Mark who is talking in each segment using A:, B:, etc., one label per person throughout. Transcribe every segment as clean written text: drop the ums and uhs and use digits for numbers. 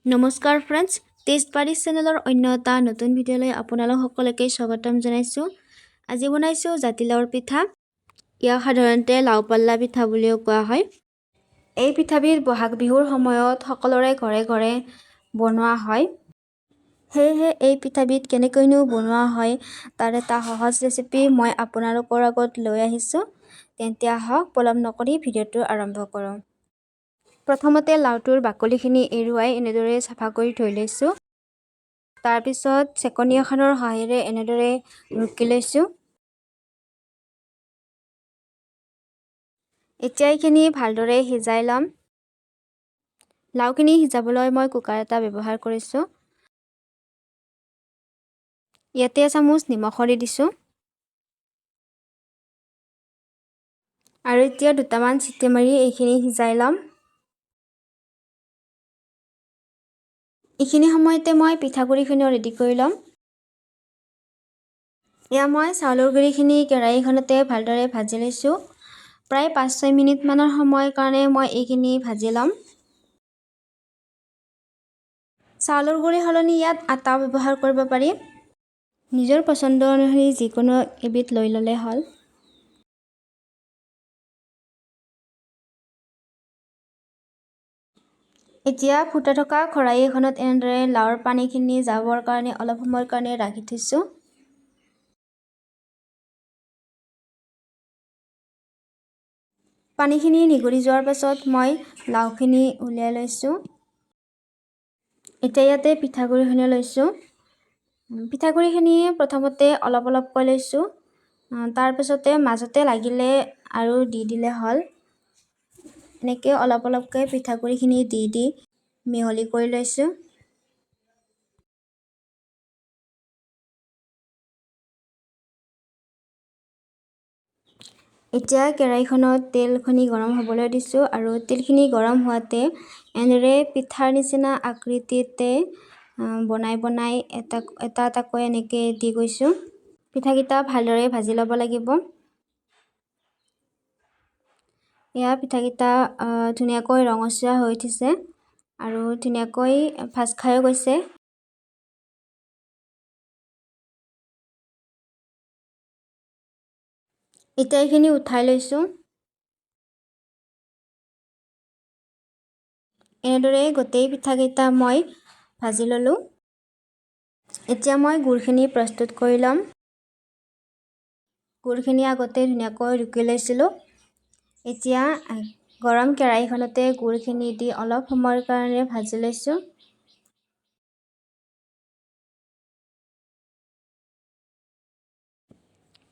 A: নমস্কাৰ friends, test buddies চেনেলৰ অন্য এটা নতুন ভিডিঅ'লৈ আপোনালোক সকলোকে স্বাগতম জনাইছোঁ। আজি বনাইছোঁ জাতিলাওৰ পিঠা। ইয়াক সাধাৰণতে লাও পাল্লা পিঠা বুলিও কোৱা হয়। এই পিঠাবিধ বহাগ বিহুৰ সময়ত সকলোৰে ঘৰে ঘৰে বনোৱা হয়। সেয়েহে এই পিঠাবিধ কেনেকৈনো বনোৱা হয় তাৰ এটা সহজ ৰেচিপি মই আপোনালোকৰ আগত লৈ আহিছোঁ। তেন্তে আহক পলম নকৰি ভিডিঅ'টো আৰম্ভ কৰোঁ। প্ৰথমতে লাওটোৰ বাকলিখিনি এৰুৱাই এনেদৰে চাফা কৰি থৈ লৈছোঁ। তাৰপিছত চেকনি এখনৰ সহায়েৰে এনেদৰে ৰুকি লৈছোঁ। এতিয়া এইখিনি ভালদৰে সিজাই ল'ম। লাওখিনি সিজাবলৈ মই কুকাৰ এটা ব্যৱহাৰ কৰিছোঁ। ইয়াতে এচামুচ নিমখ দি দিছোঁ। আৰু এতিয়া দুটামান চিটি মাৰি এইখিনি সিজাই ল'ম। এইখিনি সময়তে মই পিঠাগুড়িখিনিও ৰেডি কৰি ল'ম। এয়া মই চাউলৰ গুড়িখিনি কেৰাহীখনতে ভালদৰে ভাজি লৈছোঁ। প্ৰায় 5-6 মিনিটমানৰ সময়ৰ কাৰণে মই এইখিনি ভাজি ল'ম। চাউলৰ গুড়ি সলনি ইয়াত আটা ব্যৱহাৰ কৰিব পাৰি। নিজৰ পচন্দ অনুসৰি যিকোনো এবিধ লৈ ল'লে হ'ল। এতিয়া ফুটা থকা খৰাহি এখনত এনেদৰে লাওৰ পানীখিনি যাবৰ কাৰণে অলপ সময়ৰ কাৰণে ৰাখি থৈছোঁ। পানীখিনি নিগৰি যোৱাৰ পাছত মই লাওখিনি উলিয়াই লৈছোঁ। এতিয়া ইয়াতে পিঠাগুড়িখিনি লৈছোঁ। পিঠাগুড়িখিনি প্ৰথমতে অলপ অলপকৈ লৈছোঁ। তাৰপিছতে মাজতে লাগিলে আৰু দি দিলে হ'ল। এনেকৈ অলপ অলপকৈ পিঠাগুড়িখিনি দি মিহলি কৰি লৈছোঁ। এতিয়া কেৰাহীখনত তেলখিনি গৰম হ'বলৈ দিছোঁ আৰু তেলখিনি গৰম হোৱাতে এনেদৰে পিঠাৰ নিচিনা আকৃতিতে বনাই এটা এটাকৈ এনেকৈ দি গৈছোঁ। পিঠাকেইটা ভালদৰে ভাজি ল'ব লাগিব। এয়া পিঠাকেইটা ধুনীয়াকৈ ৰঙচুৱা হৈ উঠিছে আৰু ধুনীয়াকৈ ভাজ খায়ো গৈছে। এতিয়া এইখিনি উঠাই লৈছোঁ। এনেদৰে গোটেই পিঠাকেইটা মই ভাজি ল'লোঁ। এতিয়া মই গুড়খিনি প্ৰস্তুত কৰি ল'ম। গুড়খিনি আগতে ধুনীয়াকৈ ৰুকি লৈছিলোঁ। এতিয়া গৰম কেৰাহীখনতে গুড়খিনি দি অলপ সময়ৰ কাৰণে ভাজি লৈছোঁ।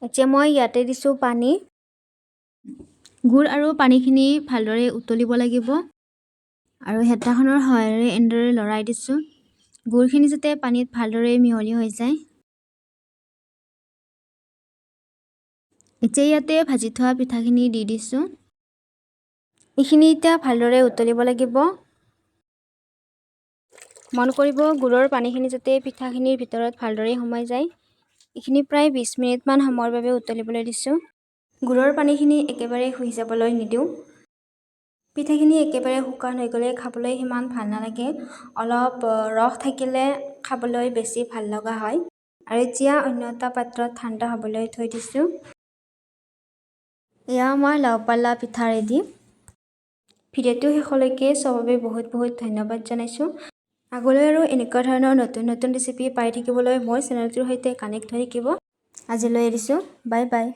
A: এতিয়া মই ইয়াতে দিছোঁ পানী। গুড় আৰু পানীখিনি ভালদৰে উতলিব লাগিব আৰু হেতাখনৰ সহায়েৰে এনেদৰে লৰাই দিছোঁ। গুড়খিনি যাতে পানীত ভালদৰে মিহলি হৈ যায়। এতিয়া ইয়াতে ভাজি থোৱা পিঠাখিনি দি দিছোঁ। এইখিনি এতিয়া ভালদৰে উতলিব লাগিব। মন কৰিব গুড়ৰ পানীখিনি যাতে পিঠাখিনিৰ ভিতৰত ভালদৰে সোমাই যায়। এইখিনি প্ৰায় 20 মিনিটমান সময়ৰ বাবে উতলিবলৈ দিছোঁ। গুড়ৰ পানীখিনি একেবাৰে শুহি যাবলৈ নিদিওঁ। পিঠাখিনি একেবাৰে শুকান হৈ গ'লে খাবলৈ সিমান ভাল নালাগে। অলপ ৰস থাকিলে খাবলৈ বেছি ভাল লগা হয়। আৰু এতিয়া অন্য এটা পাত্ৰত ঠাণ্ডা হ'বলৈ থৈ দিছোঁ। এয়া মই লাও পাল্লা পিঠা ৰেডি। ভিডিঅ'টো শেষলৈকে চোৱাৰ বাবে বহুত ধন্যবাদ জনাইছোঁ। আগলৈ আৰু এনেকুৱা ধৰণৰ নতুন ৰেচিপি পাই থাকিবলৈ মোৰ চেনেলটোৰ সৈতে কানেক্ট হৈ থাকিব। আজিলৈ এৰিছোঁ। Bye bye.